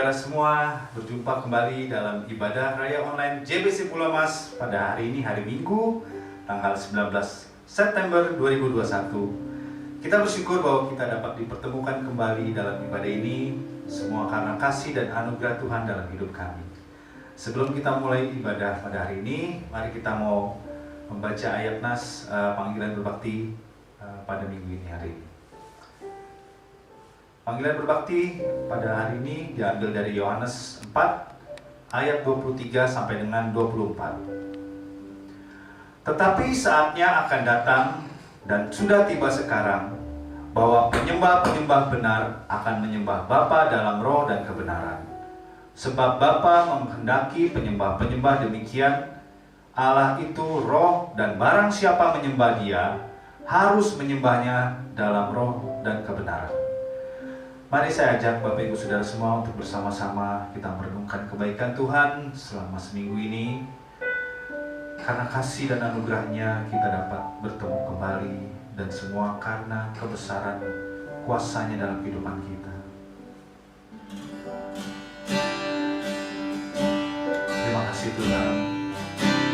saudara semua, berjumpa kembali dalam ibadah raya online JBC Pulau Mas pada hari ini, hari Minggu, tanggal 19 September 2021. Kita bersyukur bahwa kita dapat dipertemukan kembali dalam ibadah ini, semua karena kasih dan anugerah Tuhan dalam hidup kami. Sebelum kita mulai ibadah pada hari ini, mari kita mau membaca ayat nas panggilan berbakti pada minggu ini hari ini. Panggilan berbakti pada hari ini diambil dari Yohanes 4 ayat 23 sampai dengan 24. Tetapi saatnya akan datang dan sudah tiba sekarang bahwa penyembah-penyembah benar akan menyembah Bapa dalam roh dan kebenaran. Sebab Bapa menghendaki penyembah-penyembah demikian. Allah itu roh dan barang siapa menyembah Dia harus menyembahnya dalam roh dan kebenaran. Mari saya ajak Bapak Ibu Saudara semua untuk bersama-sama kita merenungkan kebaikan Tuhan selama seminggu ini. Karena kasih dan anugerahnya kita dapat bertemu kembali, dan semua karena kebesaran kuasanya dalam kehidupan kita. Terima kasih Tuhan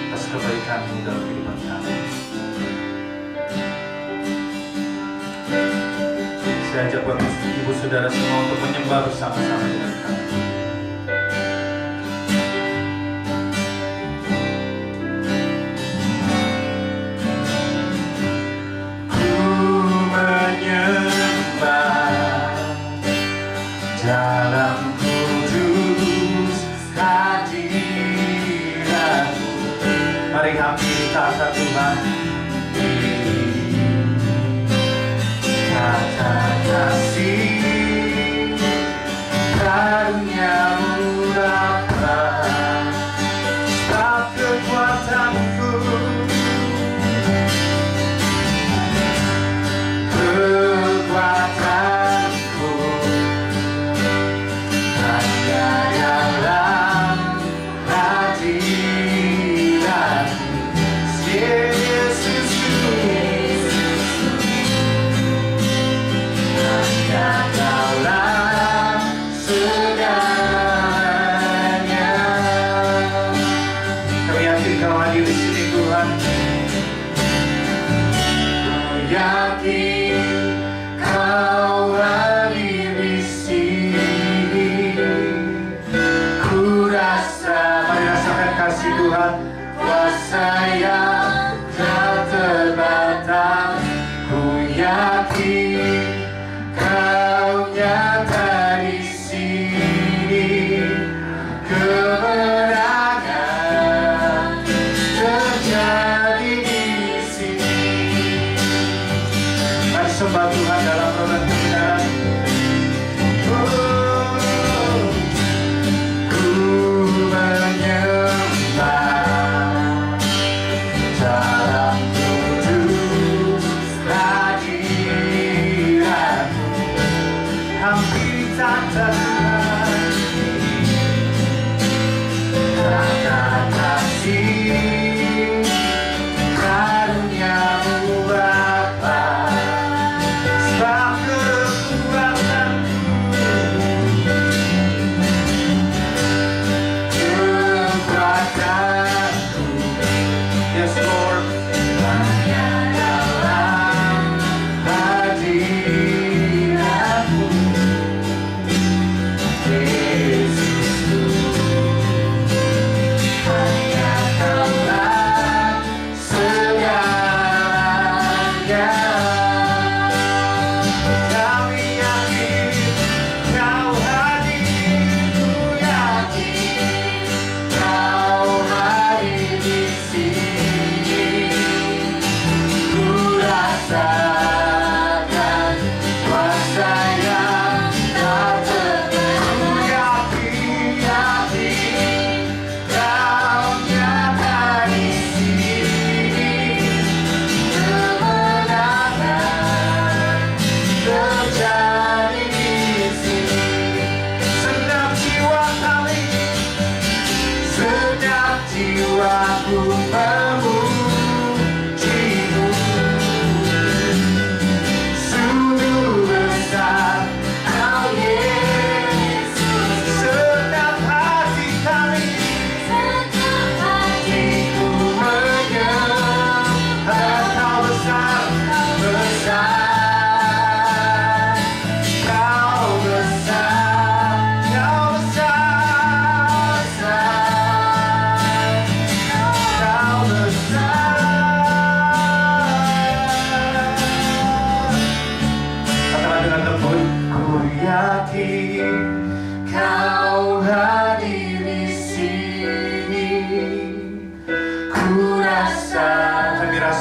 atas kebaikan-Mu dalam kehidupan kami. Saya ajak Bapak Ibu Saudara semua untuk menyembah bersama-sama dengan kami. Dalam kudus hadirat-Mu. Mari hampiri tahta Tuhan. Kata kasih karunia-Mu Bapa, sebab kekuatan-Ku, sungguh besar Kau Yesus.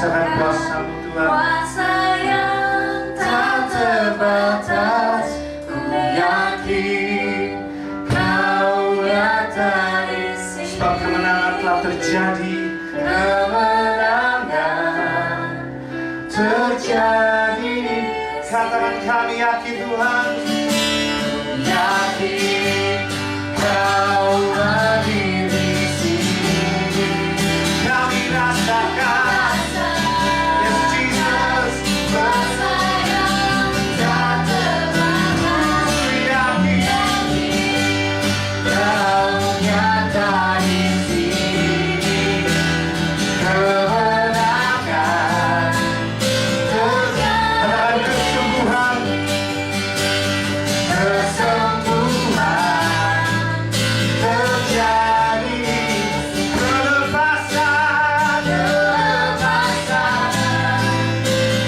rasakan kuasa-Mu Tuhan. Kuasa yang tak terbatas, ku yakin Kau nyata di sini. Sebab kemenangan telah terjadi. Kemenangan terjadi. Katakan kami yakin Tuhan. Yakin Kau hadir di sini. Kami rasakan. Yes Jesus. Kuasa yang tak terbatas, Ku yakin. Kau nyata di sini. Kemenangan Katakan kesembuhan. kesembuhan terjadi. Kelepasan. Kelepasan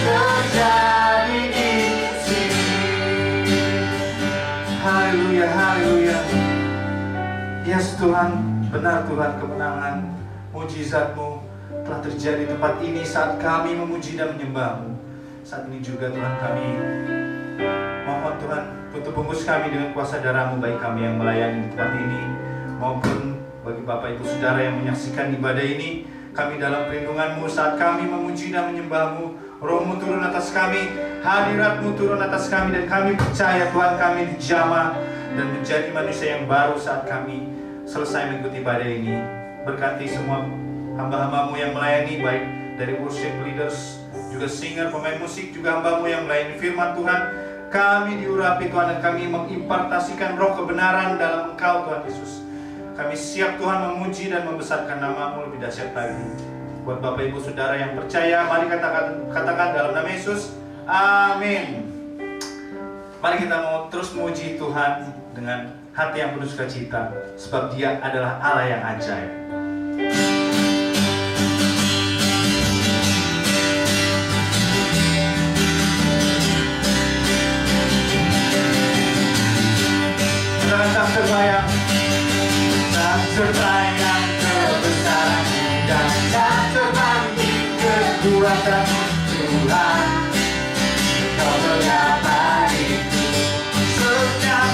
terjadi di sini. Haleluya, haleluya. Yes Tuhan, benar Tuhan, kemenangan mujizat-Mu telah terjadi di tempat ini saat kami memuji dan menyembah-Mu. Saat ini juga Tuhan kami mohon Tuhan tutup bungkus kami dengan kuasa darah-Mu, baik kami yang melayani di tempat ini maupun bagi Bapak Ibu Saudara yang menyaksikan ibadah ini. Kami dalam perlindungan-Mu saat kami memuji dan menyembah-Mu. Roh-Mu turun atas kami, hadirat-Mu turun atas kami, dan kami percaya Tuhan kami dijamah dan menjadi manusia yang baru saat kami selesai mengikuti ibadah ini. Berkati semua hamba-hamba-Mu yang melayani, baik dari worship leaders, juga singer, pemain musik, juga hamba-Mu yang melayani firman Tuhan. Kami diurapi Tuhan, dan kami mengimpartasikan roh kebenaran dalam Engkau Tuhan Yesus. Kami siap Tuhan memuji dan membesarkan nama-Mu lebih dahsyat lagi. Buat Bapak Ibu Saudara yang percaya, mari katakan dalam nama Yesus, amin. Mari kita mau terus memuji Tuhan dengan hati yang penuh sukacita, sebab Dia adalah Allah yang ajaib. Tak terbayang, tak terbayang kebesaran dan tak terbanding kekuatan Tuhan. Kau betapa itu setiap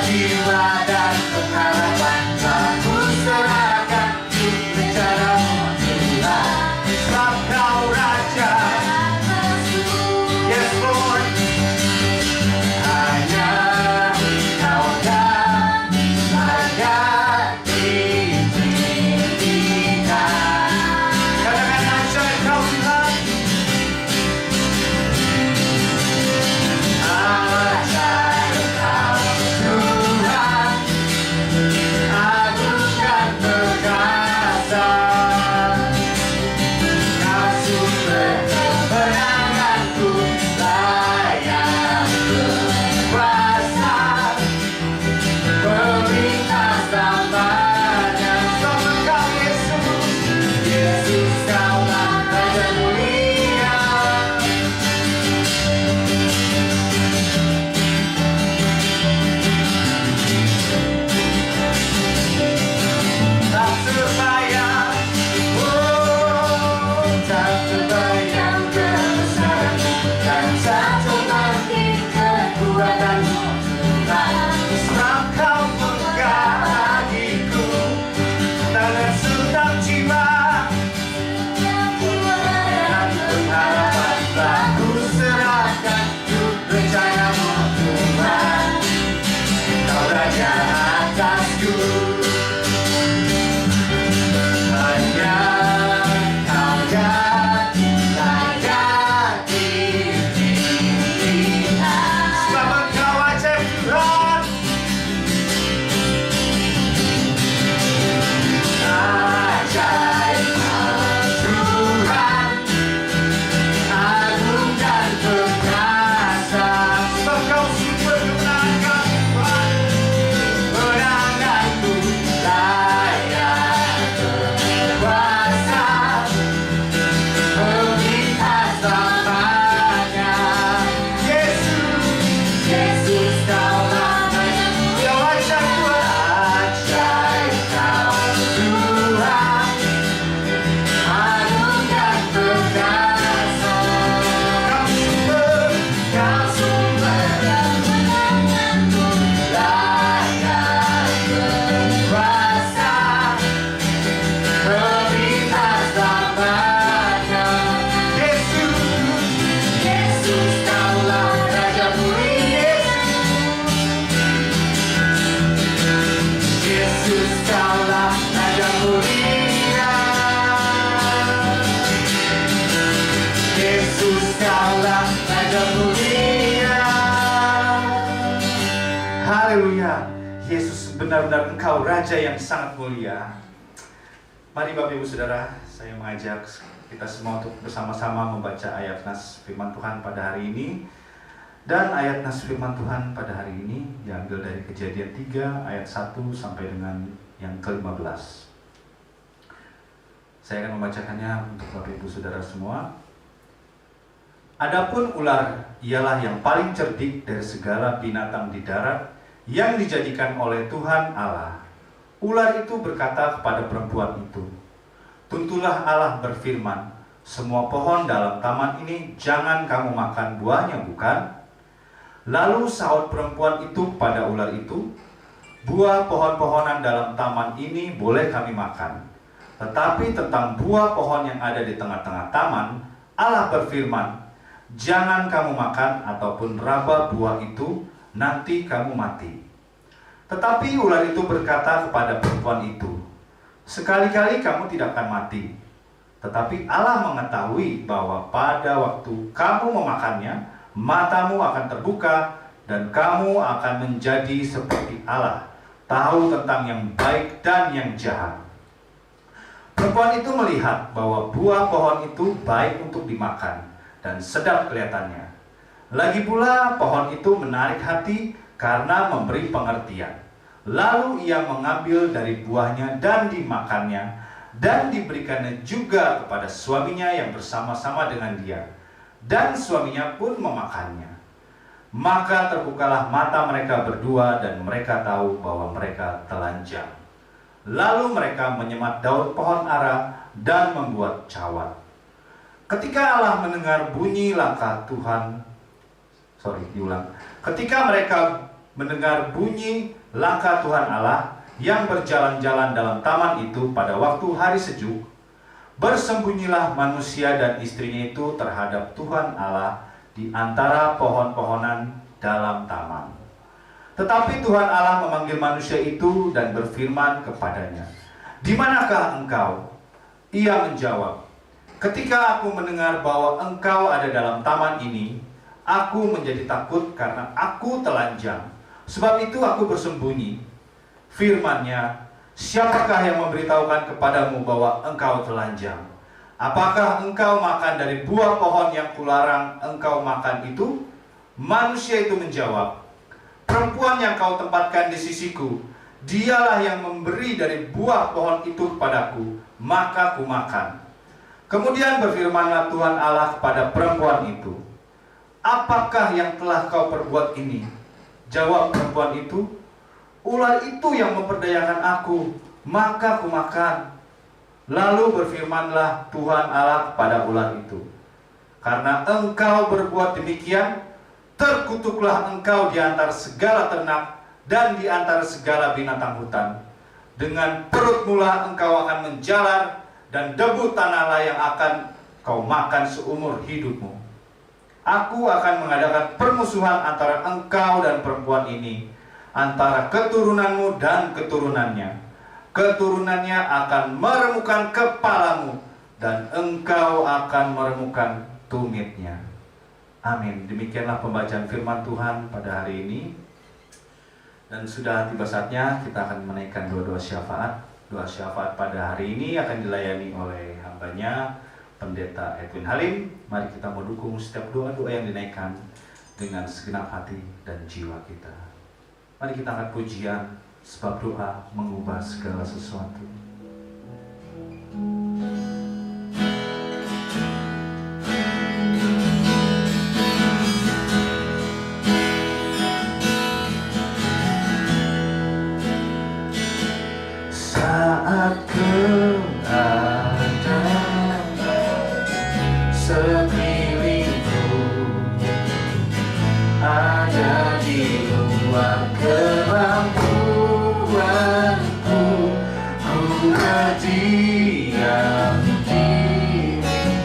jiwa dan pengharapan aku serahkan di rencana-Mu Tuhan. Sebab Kau Raja, yes Lord. benar-benar Engkau Raja yang sangat mulia. Mari Bapak Ibu Saudara, saya mengajak kita semua untuk bersama-sama membaca ayat nas firman Tuhan pada hari ini. Dan ayat nas firman Tuhan pada hari ini diambil dari Kejadian 3 ayat 1 sampai dengan yang ke-15. Saya akan membacakannya untuk Bapak Ibu Saudara semua. Adapun ular ialah yang paling cerdik dari segala binatang di darat yang dijadikan oleh Tuhan Allah. Ular itu berkata kepada perempuan itu, "Tentulah Allah berfirman, semua pohon dalam taman ini jangan kamu makan buahnya, bukan?" Lalu sahut perempuan itu pada ular itu, "Buah pohon-pohonan dalam taman ini boleh kami makan. Tetapi tentang buah pohon yang ada di tengah-tengah taman, Allah berfirman, jangan kamu makan ataupun raba buah itu, nanti kamu mati." Tetapi ular itu berkata kepada perempuan itu, "Sekali-kali kamu tidak akan mati. Tetapi Allah mengetahui bahwa pada waktu kamu memakannya, matamu akan terbuka dan kamu akan menjadi seperti Allah, tahu tentang yang baik dan yang jahat." Perempuan itu melihat bahwa buah pohon itu baik untuk dimakan dan sedap kelihatannya. Lagi pula pohon itu menarik hati karena memberi pengertian. Lalu ia mengambil dari buahnya dan dimakannya, dan diberikannya juga kepada suaminya yang bersama-sama dengan dia. Dan suaminya pun memakannya. Maka terbukalah mata mereka berdua dan mereka tahu bahwa mereka telanjang. Lalu mereka menyemat daun pohon ara dan membuat cawat. Ketika Allah mendengar bunyi langkah Tuhan, Ketika mereka mendengar bunyi langkah Tuhan Allah yang berjalan-jalan dalam taman itu pada waktu hari sejuk, bersembunyilah manusia dan istrinya itu terhadap Tuhan Allah di antara pohon-pohonan dalam taman. Tetapi Tuhan Allah memanggil manusia itu dan berfirman kepadanya, "Di manakah engkau?" Ia menjawab, "Ketika aku mendengar bahwa engkau ada dalam taman ini, aku menjadi takut karena aku telanjang. Sebab itu aku bersembunyi." Firman-Nya, "Siapakah yang memberitahukan kepadamu bahwa engkau telanjang? Apakah engkau makan dari buah pohon yang kularang engkau makan itu?" Manusia itu menjawab, "Perempuan yang kau tempatkan di sisiku, dialah yang memberi dari buah pohon itu kepadaku, maka ku makan." Kemudian berfirmanlah Tuhan Allah kepada perempuan itu, "Apakah yang telah kau perbuat ini?" Jawab perempuan itu, "Ular itu yang memperdayakan aku, maka ku makan." Lalu berfirmanlah Tuhan Allah kepada ular itu, "Karena engkau berbuat demikian, terkutuklah engkau di antara segala ternak dan di antara segala binatang hutan. Dengan perutmu lah engkau akan menjalar, dan debu tanahlah yang akan kau makan seumur hidupmu. Aku akan mengadakan permusuhan antara engkau dan perempuan ini, antara keturunanmu dan keturunannya. Keturunannya akan meremukkan kepalamu, dan engkau akan meremukkan tumitnya." Amin. Demikianlah pembacaan firman Tuhan pada hari ini. Dan sudah tiba saatnya kita akan menaikkan doa-doa syafaat. Doa syafaat pada hari ini akan dilayani oleh hambanya, Pendeta Edwin Halim. Mari kita mendukung setiap doa-doa yang dinaikkan dengan segenap hati dan jiwa kita. Mari kita angkat pujian, sebab doa mengubah segala sesuatu. Saat ada sekelilingku, ada di luar kemampuanku, ku berdiam diri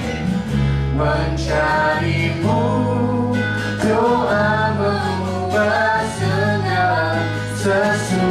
mencarimu. Doa mengubah segala sesuatu.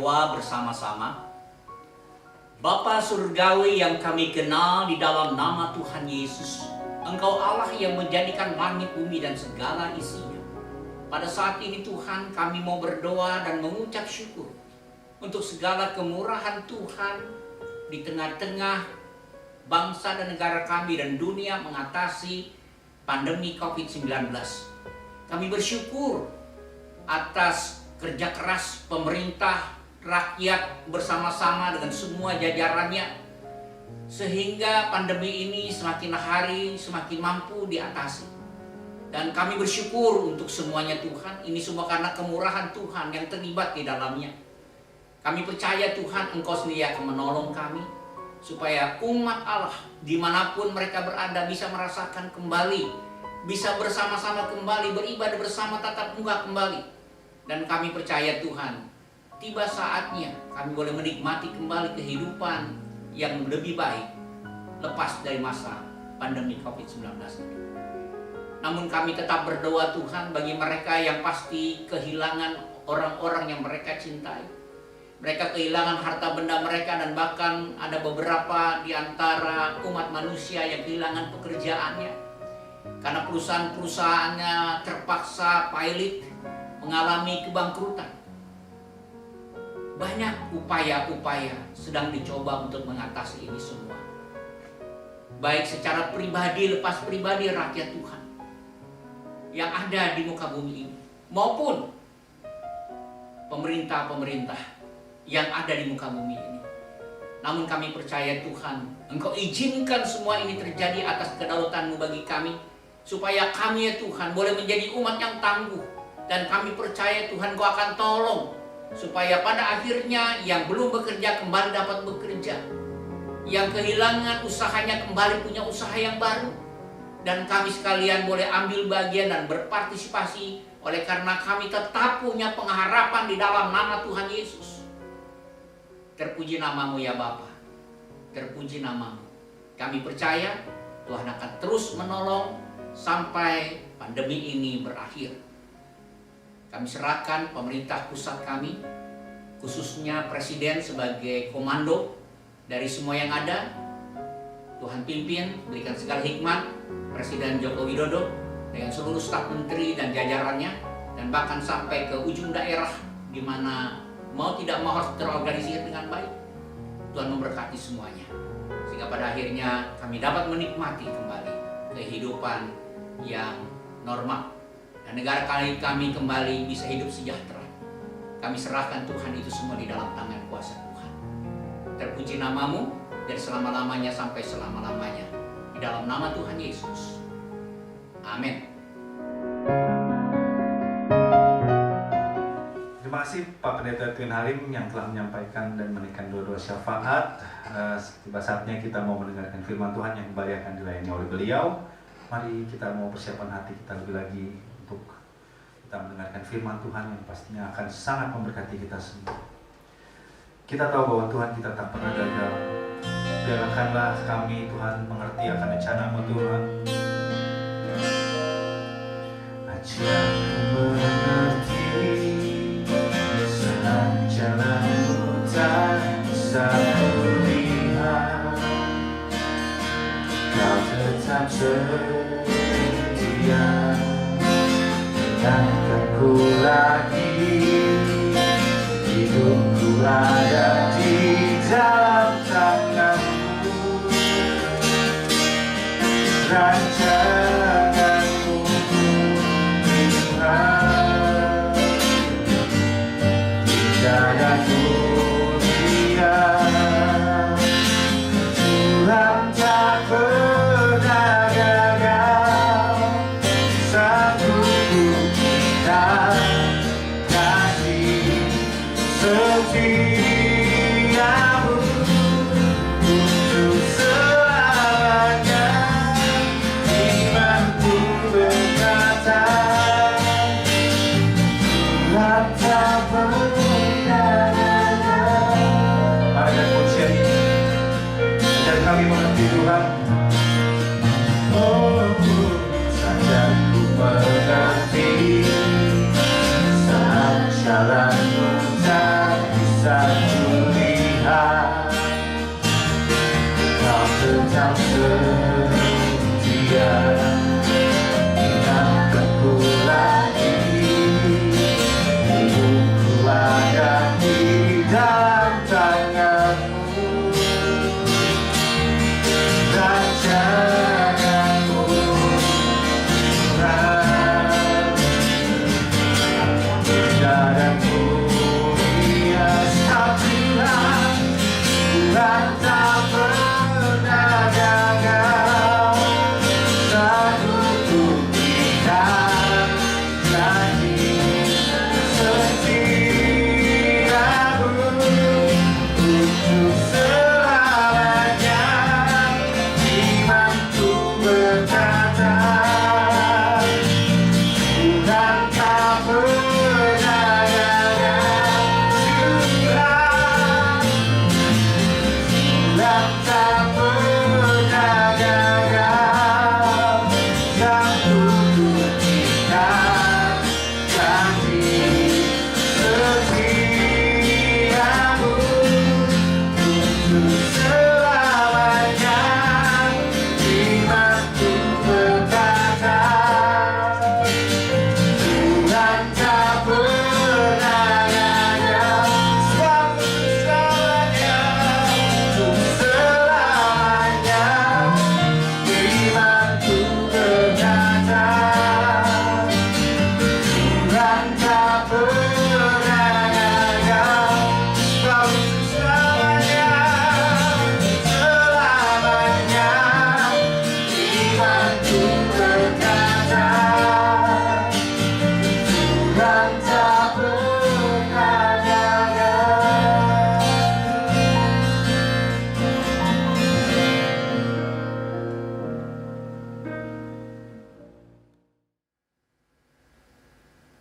berdoa bersama-sama. Bapa Surgawi yang kami kenal di dalam nama Tuhan Yesus, Engkau Allah yang menjadikan langit, bumi, dan segala isinya. Pada saat ini Tuhan, kami mau berdoa dan mengucap syukur untuk segala kemurahan Tuhan di tengah-tengah bangsa dan negara kami dan dunia mengatasi pandemi COVID-19. Kami bersyukur atas kerja keras pemerintah, rakyat bersama-sama dengan semua jajarannya, sehingga pandemi ini semakin hari semakin mampu diatasi. Dan kami bersyukur untuk semuanya Tuhan. Ini semua karena kemurahan Tuhan yang terlibat di dalamnya. Kami percaya Tuhan, Engkau sendiri akan menolong kami, supaya umat Allah dimanapun mereka berada bisa merasakan kembali, bisa bersama-sama kembali, beribadah bersama tatap muka kembali. Dan kami percaya Tuhan, tiba saatnya kami boleh menikmati kembali kehidupan yang lebih baik lepas dari masa pandemi COVID-19 ini. Namun kami tetap berdoa Tuhan bagi mereka yang pasti kehilangan orang-orang yang mereka cintai. Mereka kehilangan harta benda mereka, dan bahkan ada beberapa di antara umat manusia yang kehilangan pekerjaannya karena perusahaan-perusahaannya terpaksa pailit, mengalami kebangkrutan. Banyak upaya-upaya sedang dicoba untuk mengatasi ini semua, baik secara pribadi, lepas pribadi rakyat Tuhan yang ada di muka bumi ini, maupun pemerintah-pemerintah yang ada di muka bumi ini. Namun kami percaya Tuhan, Engkau izinkan semua ini terjadi atas kedaulatan-Mu bagi kami, supaya kami ya Tuhan boleh menjadi umat yang tangguh. Dan kami percaya Tuhan, Kau akan tolong supaya pada akhirnya yang belum bekerja kembali dapat bekerja, yang kehilangan usahanya kembali punya usaha yang baru, dan kami sekalian boleh ambil bagian dan berpartisipasi oleh karena kami tetap punya pengharapan di dalam nama Tuhan Yesus. Terpuji nama-Mu ya Bapa, terpuji nama-Mu. Kami percaya Tuhan akan terus menolong sampai pandemi ini berakhir. Kami serahkan pemerintah pusat kami, khususnya Presiden sebagai komando dari semua yang ada. Tuhan pimpin, berikan segala hikmat Presiden Joko Widodo dengan seluruh staf menteri dan jajarannya, dan bahkan sampai ke ujung daerah di mana mau tidak mau harus terorganisir dengan baik. Tuhan memberkati semuanya, sehingga pada akhirnya kami dapat menikmati kembali kehidupan yang normal, dan negara kami kembali bisa hidup sejahtera. Kami serahkan Tuhan itu semua di dalam tangan kuasa Tuhan. Terpuji nama-Mu dari selama-lamanya sampai selama-lamanya, di dalam nama Tuhan Yesus. Amin. Terima kasih Pak Pendeta Twin Halim yang telah menyampaikan dan menaikkan doa-doa syafaat. Tiba saatnya kita mau mendengarkan firman Tuhan yang kembali akan dilayani oleh beliau. Mari kita mau persiapan hati kita lebih lagi untuk kita mendengarkan firman Tuhan yang pastinya akan sangat memberkati kita semua. Kita tahu bahwa Tuhan kita tak pernah gagal. Biarkanlah kami Tuhan mengerti akan rencana-Mu Tuhan. Ajarku mengerti saat jalan-Mu tak bisa kulihat. Kau tetap setia, ingatkanku lagi, hidupku ada di dalam tangan-Mu. Rancangan-Mu Tuhan, tidak ada dunia. Tuhan tak pernah gagal, sanggup kita kasih setia-Mu untuk selamanya.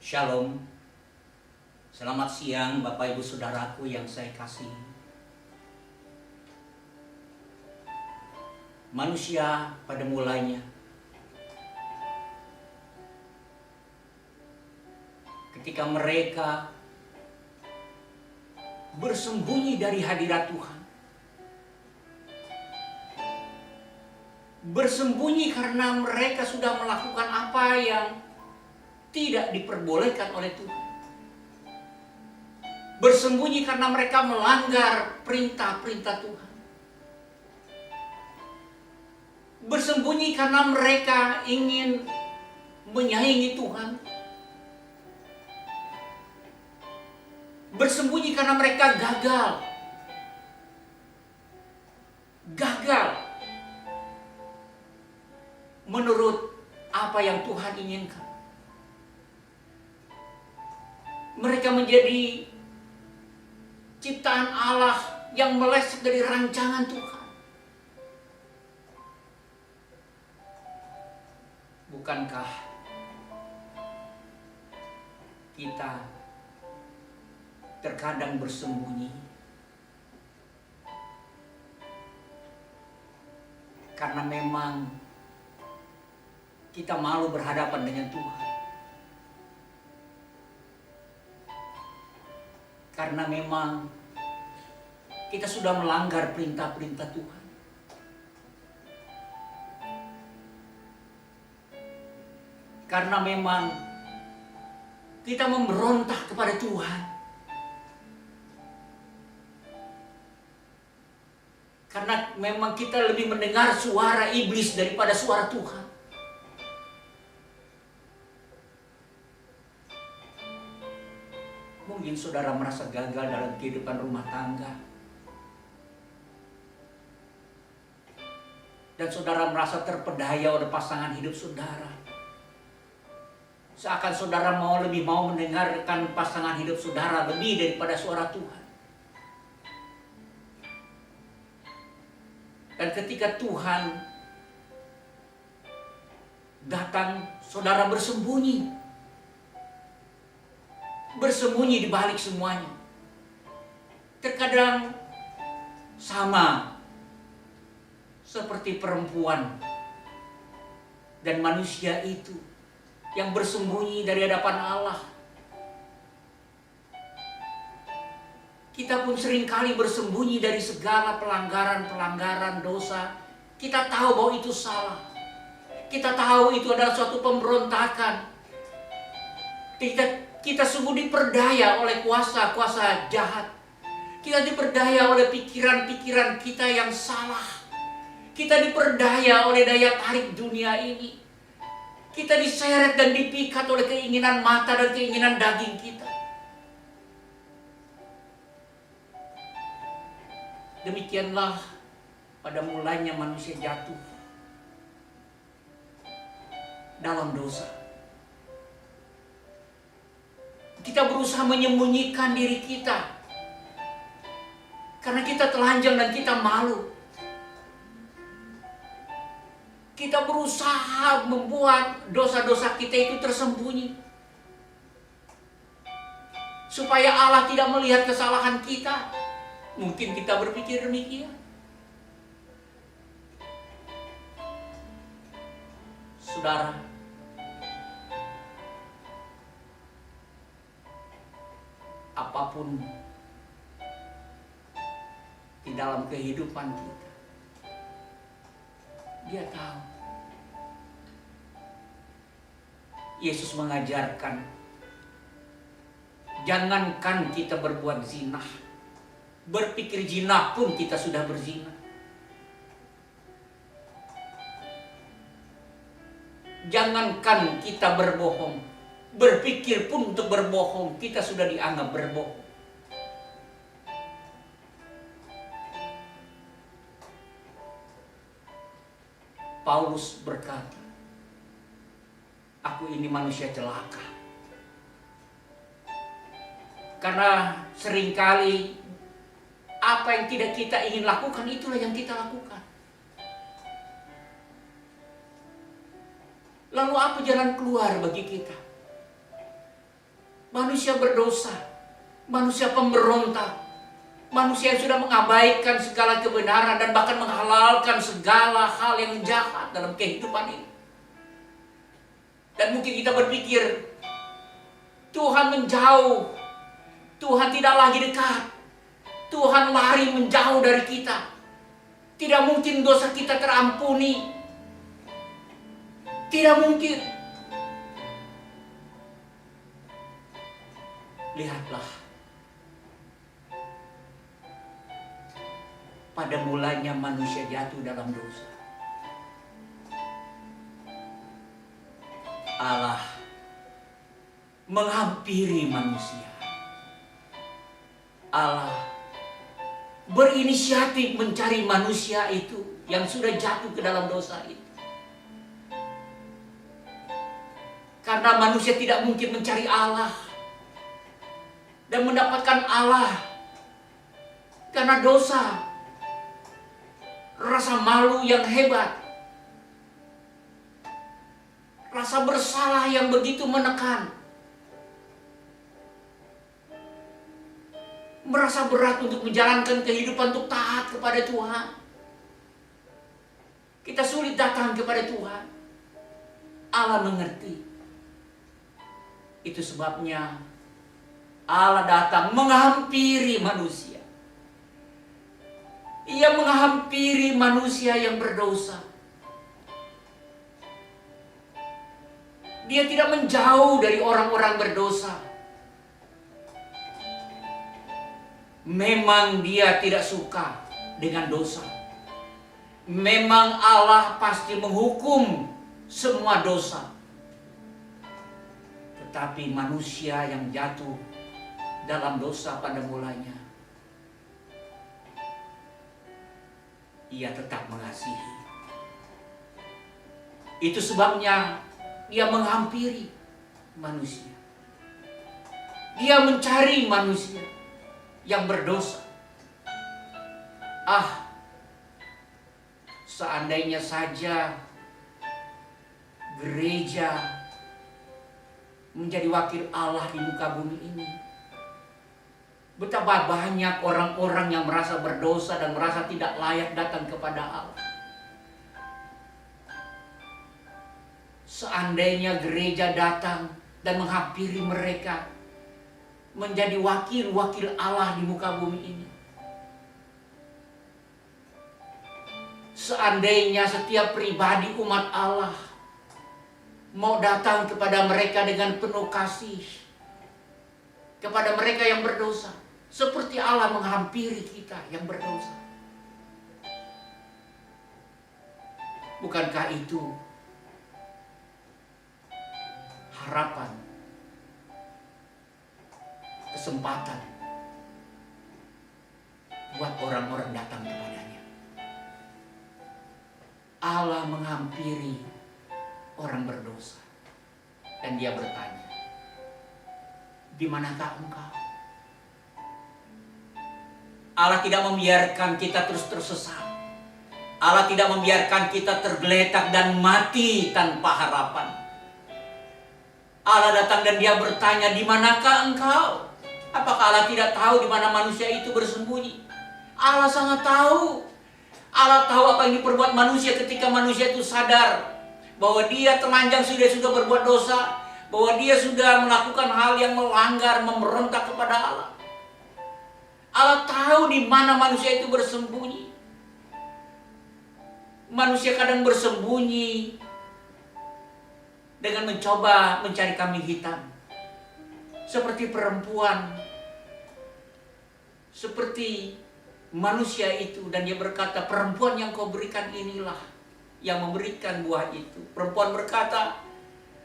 Shalom. Selamat siang Bapak Ibu Saudaraku yang saya kasihi. Manusia pada mulanya ketika mereka bersembunyi dari hadirat Tuhan, bersembunyi karena mereka sudah melakukan apa yang tidak diperbolehkan oleh Tuhan, bersembunyi karena mereka melanggar perintah-perintah Tuhan, bersembunyi karena mereka ingin menyaingi Tuhan, bersembunyi karena mereka gagal menurut apa yang Tuhan inginkan. Mereka menjadi ciptaan Allah yang meleset dari rancangan Tuhan. Bukankah kita terkadang bersembunyi karena memang kita malu berhadapan dengan Tuhan, karena memang kita sudah melanggar perintah-perintah Tuhan, karena memang kita memberontak kepada Tuhan, karena memang kita lebih mendengar suara iblis daripada suara Tuhan. Mungkin saudara merasa gagal dalam kehidupan rumah tangga, dan saudara merasa terpedaya oleh pasangan hidup saudara. Seakan saudara lebih mau mendengarkan pasangan hidup saudara lebih daripada suara Tuhan. Dan ketika Tuhan datang, saudara bersembunyi di balik semuanya. Terkadang sama seperti perempuan dan manusia itu yang bersembunyi dari hadapan Allah. Kita pun seringkali bersembunyi dari segala pelanggaran dosa. Kita tahu bahwa itu salah. Kita tahu itu adalah suatu pemberontakan. Kita sungguh diperdaya oleh kuasa-kuasa jahat. Kita diperdaya oleh pikiran-pikiran kita yang salah. Kita diperdaya oleh daya tarik dunia ini. Kita diseret dan dipikat oleh keinginan mata dan keinginan daging kita. Demikianlah pada mulanya manusia jatuh dalam dosa. Kita berusaha menyembunyikan diri kita karena kita telanjang dan kita malu. Kita berusaha membuat dosa-dosa kita itu tersembunyi supaya Allah tidak melihat kesalahan kita. Mungkin kita berpikir demikian. Saudara, apapun di dalam kehidupan kita, Dia tahu. Yesus mengajarkan, jangankan kita berbuat zina, berpikir zina pun kita sudah berzina. Jangankan kita berbohong, berpikir pun untuk berbohong, kita sudah dianggap berbohong. Paulus berkata, aku ini manusia celaka. Karena seringkali apa yang tidak kita ingin lakukan, itulah yang kita lakukan. Lalu apa jalan keluar bagi kita? Manusia berdosa, manusia pemberontak, manusia yang sudah mengabaikan segala kebenaran dan bahkan menghalalkan segala hal yang jahat dalam kehidupan ini. Dan mungkin kita berpikir, Tuhan menjauh, Tuhan tidak lagi dekat, Tuhan lari menjauh dari kita. Tidak mungkin dosa kita terampuni. Tidak mungkin. Lihatlah. Pada mulanya manusia jatuh dalam dosa. Allah menghampiri manusia. Allah berinisiatif mencari manusia itu yang sudah jatuh ke dalam dosa itu. Karena manusia tidak mungkin mencari Allah dan mendapatkan Allah karena dosa, rasa malu yang hebat, rasa bersalah yang begitu menekan, merasa berat untuk menjalankan kehidupan untuk taat kepada Tuhan. Kita sulit datang kepada Tuhan. Allah mengerti. Itu sebabnya Allah datang menghampiri manusia. Ia menghampiri manusia yang berdosa. Dia tidak menjauh dari orang-orang berdosa. Memang dia tidak suka dengan dosa. Memang Allah pasti menghukum semua dosa. Tetapi manusia yang jatuh dalam dosa pada mulanya, ia tetap mengasihi. Itu sebabnya dia menghampiri manusia. Dia mencari manusia yang berdosa. Seandainya saja gereja menjadi wakil Allah di muka bumi ini, betapa banyak orang-orang yang merasa berdosa dan merasa tidak layak datang kepada Allah. Seandainya gereja datang dan menghampiri mereka, menjadi wakil-wakil Allah di muka bumi ini. Seandainya setiap pribadi umat Allah mau datang kepada mereka dengan penuh kasih, kepada mereka yang berdosa, seperti Allah menghampiri kita yang berdosa. Bukankah itu harapan, kesempatan buat orang-orang datang kepadanya? Allah menghampiri orang berdosa dan dia bertanya, di manakah engkau? Allah tidak membiarkan kita terus tersesat. Allah tidak membiarkan kita tergeletak dan mati tanpa harapan. Allah datang dan dia bertanya, di manakah engkau? Apakah Allah tidak tahu di mana manusia itu bersembunyi? Allah sangat tahu. Allah tahu apa yang diperbuat manusia ketika manusia itu sadar bahwa dia telanjang, sudah berbuat dosa, bahwa dia sudah melakukan hal yang melanggar, memberontak kepada Allah. Allah tahu di mana manusia itu bersembunyi. Manusia kadang bersembunyi dengan mencoba mencari kambing hitam, seperti perempuan, seperti manusia itu. Dan dia berkata, perempuan yang kau berikan inilah yang memberikan buah itu. Perempuan berkata,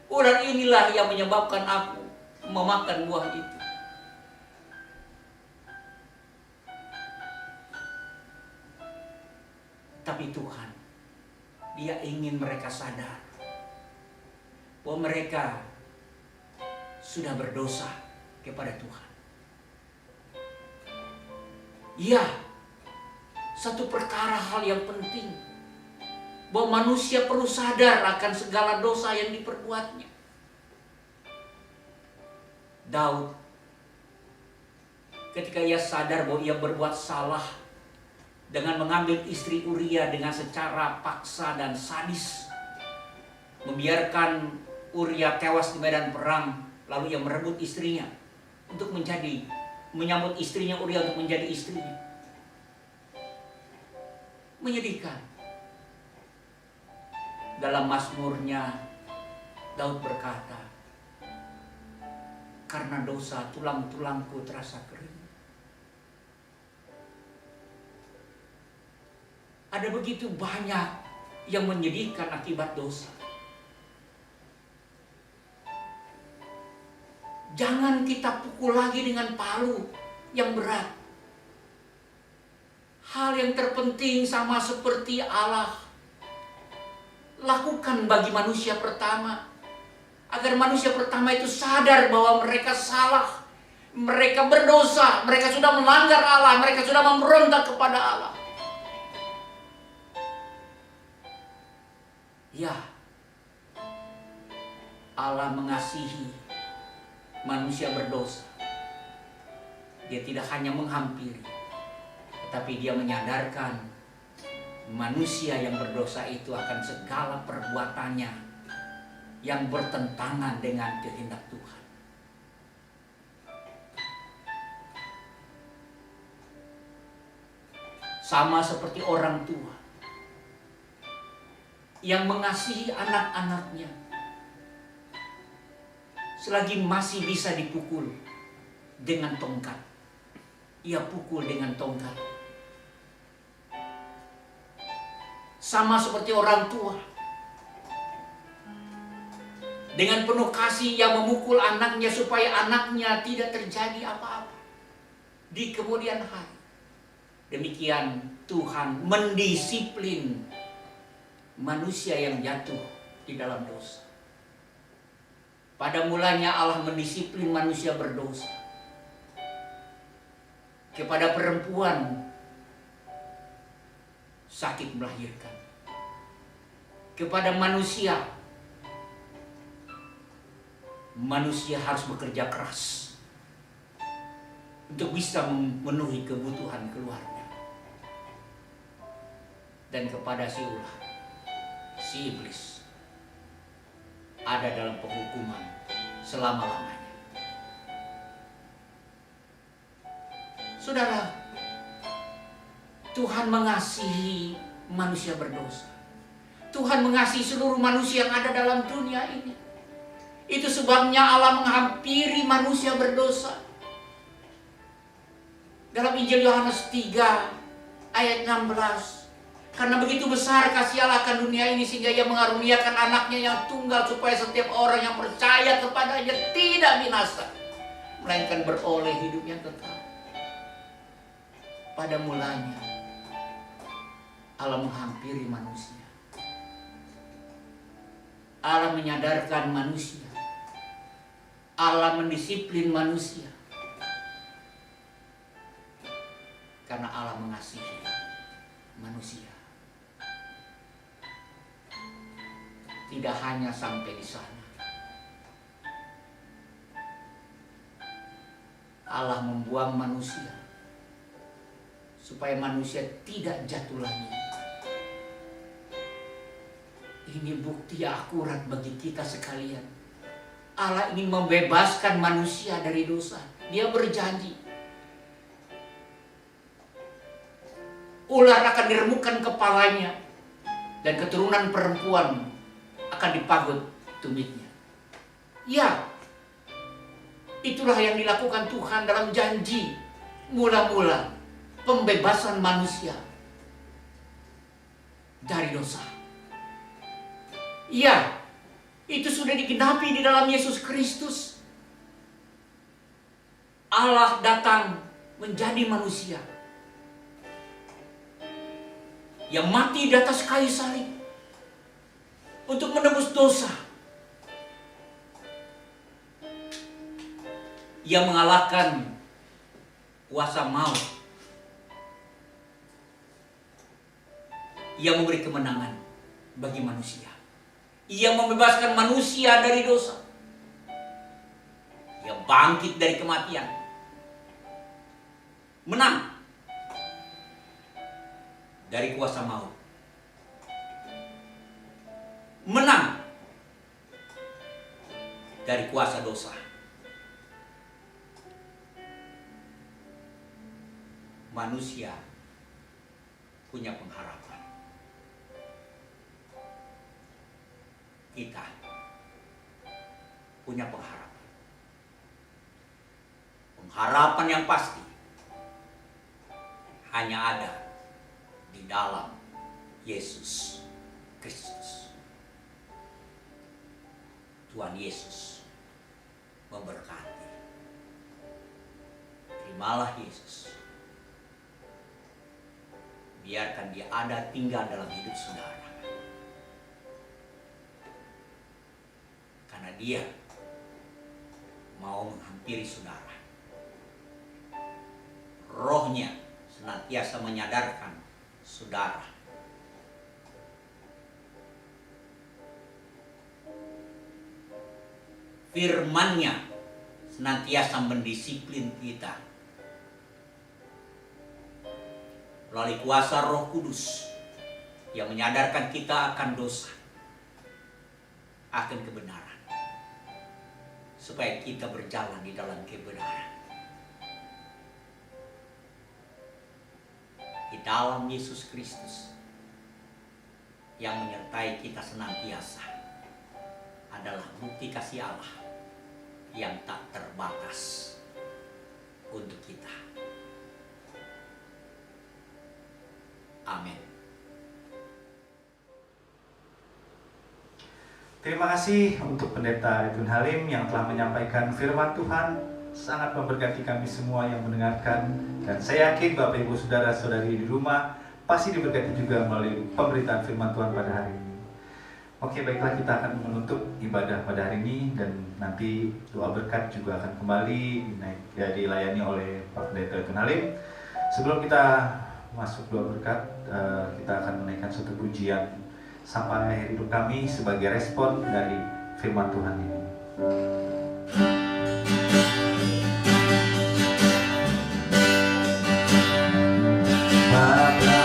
ular inilah yang menyebabkan aku memakan buah itu. Tapi Tuhan, dia ingin mereka sadar bahwa mereka sudah berdosa kepada Tuhan. Ya, satu perkara hal yang penting, bahwa manusia perlu sadar akan segala dosa yang diperbuatnya. Daud, ketika ia sadar bahwa ia berbuat salah dengan mengambil istri Uria dengan secara paksa dan sadis, membiarkan Uria tewas di medan perang, lalu ia merebut istrinya untuk menyambut istrinya Uria untuk menjadi istrinya. Menyedihkan. Dalam Mazmurnya, Daud berkata, karena dosa tulang-tulangku terasa kering. Ada begitu banyak yang menyedihkan akibat dosa. Jangan kita pukul lagi dengan palu yang berat. Hal yang terpenting sama seperti Allah lakukan bagi manusia pertama. Agar manusia pertama itu sadar bahwa mereka salah. Mereka berdosa. Mereka sudah melanggar Allah. Mereka sudah memberontak kepada Allah. Ya, Allah mengasihi manusia berdosa. Dia tidak hanya menghampiri, tetapi dia menyadarkan manusia yang berdosa itu akan segala perbuatannya yang bertentangan dengan kehendak Tuhan. Sama seperti orang tua yang mengasihi anak-anaknya, selagi masih bisa dipukul dengan tongkat, ia pukul dengan tongkat. Sama seperti orang tua dengan penuh kasih yang memukul anaknya supaya anaknya tidak terjadi apa-apa di kemudian hari. Demikian Tuhan mendisiplin manusia yang jatuh di dalam dosa. Pada mulanya Allah mendisiplin manusia berdosa. Kepada perempuan sakit melahirkan. Kepada manusia harus bekerja keras untuk bisa memenuhi kebutuhan keluarga. Dan kepada si ulah, si iblis, ada dalam penghukuman selama-lamanya. Saudara, Tuhan mengasihi manusia berdosa. Tuhan mengasihi seluruh manusia yang ada dalam dunia ini. Itu sebabnya Allah menghampiri manusia berdosa. Dalam Injil Yohanes 3 ayat 16, karena begitu besar kasih Allah akan dunia ini sehingga ia mengaruniakan anaknya yang tunggal supaya setiap orang yang percaya kepadanya tidak binasa, melainkan beroleh hidup yang kekal. Pada mulanya Allah menghampiri manusia. Allah menyadarkan manusia. Allah mendisiplin manusia. Karena Allah mengasihi manusia. Tidak hanya sampai di sana. Allah membuang manusia supaya manusia tidak jatuh lagi. Ini bukti akurat bagi kita sekalian. Allah ingin membebaskan manusia dari dosa. Dia berjanji. Ular akan diremukkan kepalanya dan keturunan perempuan akan dipagut tumitnya. Ya, itulah yang dilakukan Tuhan dalam janji mula-mula pembebasan manusia dari dosa. Ya, itu sudah digenapi di dalam Yesus Kristus. Allah datang menjadi manusia yang mati di atas kayu salib untuk menebus dosa. Ia mengalahkan kuasa maut. Ia memberi kemenangan bagi manusia. Ia membebaskan manusia dari dosa. Dia bangkit dari kematian. Menang dari kuasa maut. Menang dari kuasa dosa. Manusia punya pengharapan. Kita punya pengharapan. Pengharapan yang pasti hanya ada di dalam Yesus Kristus. Tuhan Yesus memberkati. Terimalah Yesus. Biarkan dia ada tinggal dalam hidup saudara. Karena dia mau menghampiri saudara. Rohnya senantiasa menyadarkan saudara. Firman-Nya senantiasa mendisiplin kita melalui kuasa Roh Kudus yang menyadarkan kita akan dosa, akan kebenaran, supaya kita berjalan di dalam kebenaran. Di dalam Yesus Kristus yang menyertai kita senantiasa adalah bukti kasih Allah yang tak terbatas untuk kita. Amin. Terima kasih untuk Pendeta Ridwan Halim yang telah menyampaikan firman Tuhan. Sangat memberkati kami semua yang mendengarkan. Dan saya yakin Bapak Ibu Saudara-saudari di rumah pasti diberkati juga melalui pemberitaan firman Tuhan pada hari ini. Oke, baiklah, kita akan menutup ibadah pada hari ini. Dan nanti doa berkat juga akan kembali dilayani oleh Pak Pendeta Ridwan Halim. Sebelum kita masuk doa berkat, kita akan menaikkan suatu pujian sampai akhir hidup kami sebagai respon dari firman Tuhan ini. Bapa,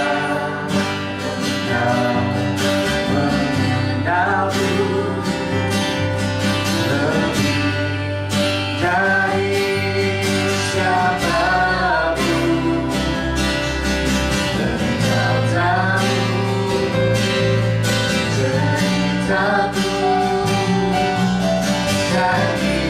Engkau mengenalku lebih dari siapapun. Engkau tahu ceritaku, jadi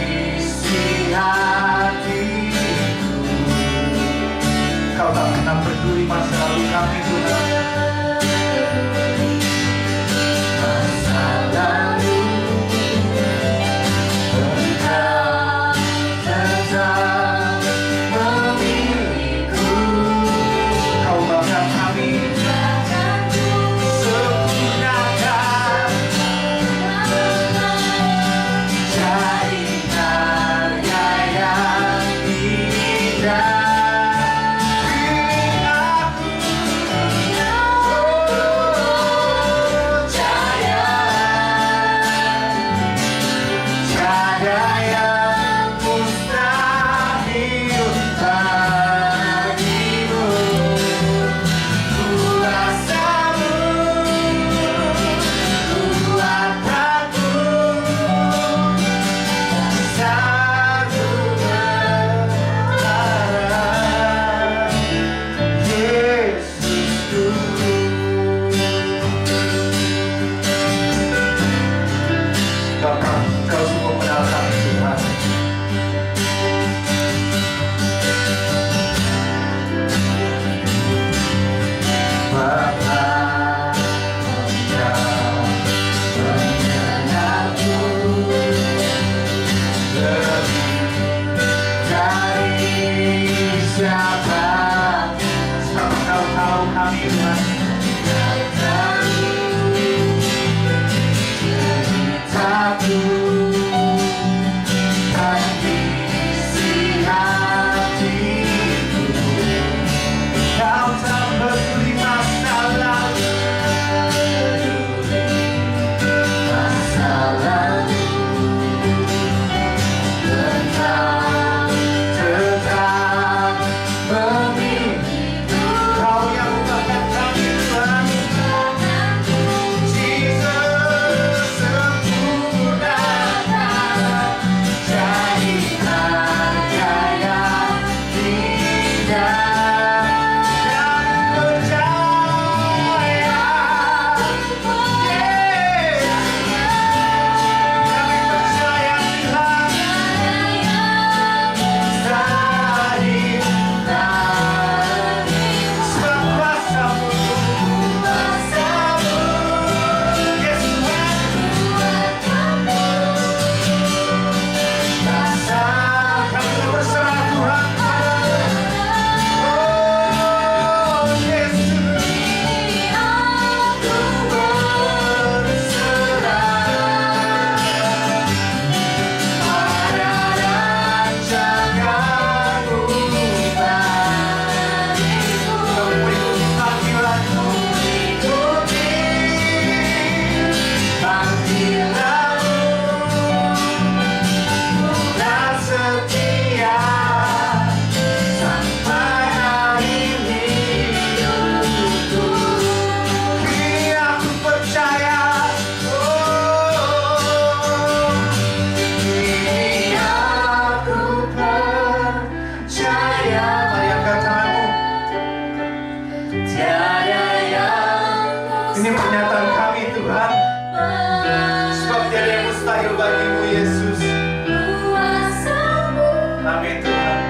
bagimu Yesus. Kuasamu Amin Tuhan.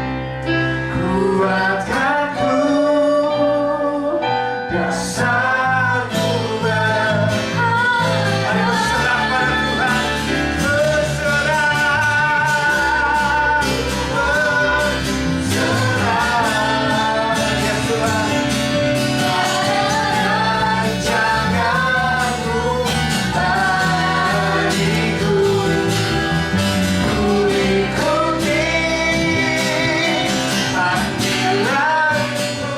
kuatkanku, dasarku Mari berserah pada Tuhan. Berserah. Berserah. Ya Tuhan. Janganmu bagiku, ku ikuti panggilanmu,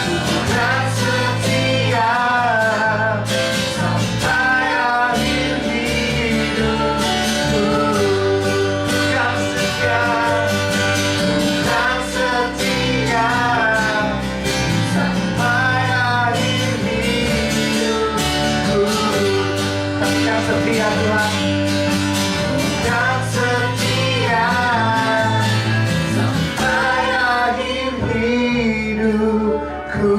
ku kan setia sampai akhir hidupku. Ku kan setia sampai akhir hidupku. Kami kan setia Tuhan. Dan setia sampai akhir hidupku.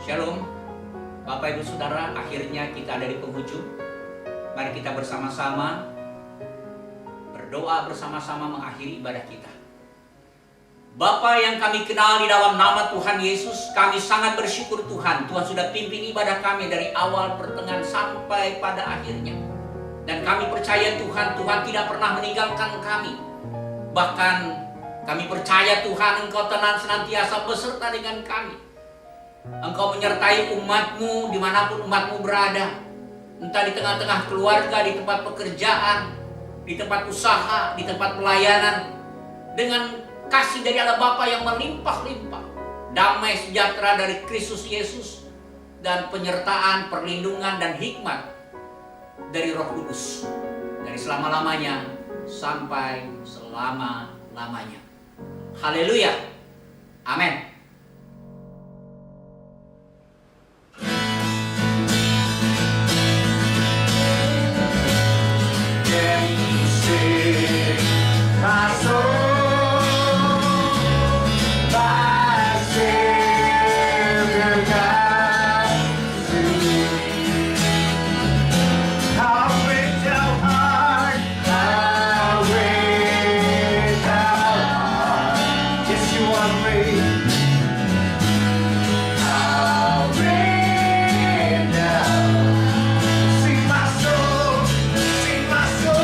Shalom, Bapak Ibu Saudara, akhirnya kita ada di penghujung. Mari kita bersama-sama berdoa bersama-sama mengakhiri ibadah kita. Bapa yang kami kenal di dalam nama Tuhan Yesus, kami sangat bersyukur Tuhan. Tuhan sudah pimpin ibadah kami dari awal pertengahan sampai pada akhirnya. Dan kami percaya Tuhan, Tuhan tidak pernah meninggalkan kami. Bahkan kami percaya Tuhan, Engkau tenang senantiasa beserta dengan kami. Engkau menyertai umat-Mu dimanapun umat-Mu berada. Entah di tengah-tengah keluarga, di tempat pekerjaan, di tempat usaha, di tempat pelayanan. Dengan kasih dari Allah Bapa yang melimpah-limpah, damai sejahtera dari Kristus Yesus, dan penyertaan, perlindungan, dan hikmat dari Roh Kudus. Dari selama-lamanya sampai selama-lamanya. Haleluya. Amin. My soul, my Savior God, to thee. How great thou art, how great thou art. Yes, you are great. How great thou art. Sing my soul, sing my soul.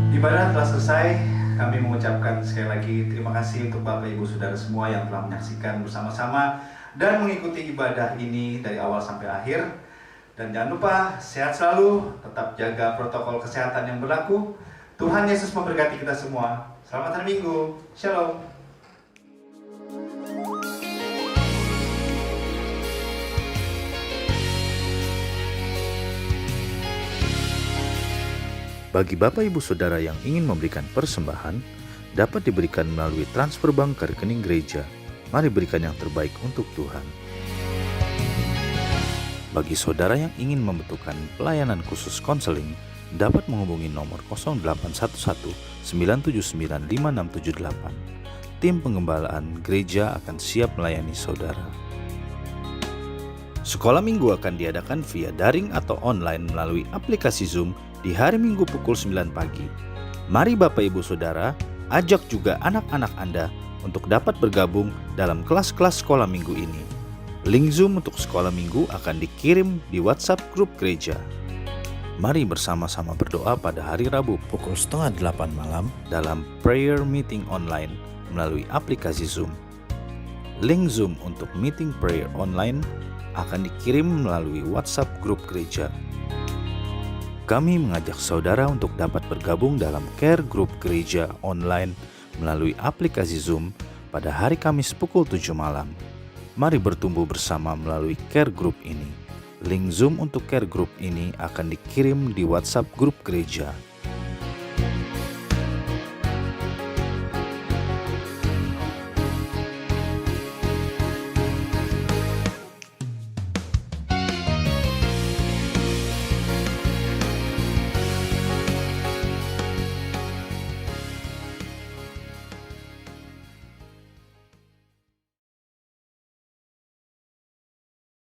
Ibadah telah selesai. Kami mengucapkan sekali lagi terima kasih untuk Bapak Ibu Saudara semua yang telah menyaksikan bersama-sama dan mengikuti ibadah ini dari awal sampai akhir. Dan jangan lupa sehat selalu, tetap jaga protokol kesehatan yang berlaku. Tuhan Yesus memberkati kita semua. Selamat hari Minggu. Shalom. Bagi Bapak Ibu Saudara yang ingin memberikan persembahan, dapat diberikan melalui transfer bank ke rekening gereja. Mari berikan yang terbaik untuk Tuhan. Bagi saudara yang ingin membutuhkan pelayanan khusus konseling, dapat menghubungi nomor 0811 979 5678. Tim pengembalaan gereja akan siap melayani saudara. Sekolah minggu akan diadakan via daring atau online melalui aplikasi Zoom di hari Minggu pukul 9 pagi. Mari Bapak Ibu Saudara, ajak juga anak-anak Anda untuk dapat bergabung dalam kelas-kelas sekolah minggu ini. Link Zoom untuk sekolah minggu akan dikirim di WhatsApp grup gereja. Mari bersama-sama berdoa pada hari Rabu pukul 7:30 malam dalam prayer meeting online melalui aplikasi Zoom. Link Zoom untuk meeting prayer online akan dikirim melalui WhatsApp grup gereja. Kami mengajak saudara untuk dapat bergabung dalam care group gereja online melalui aplikasi Zoom pada hari Kamis pukul 7 malam. Mari bertumbuh bersama melalui care group ini. Link Zoom untuk care group ini akan dikirim di WhatsApp grup gereja.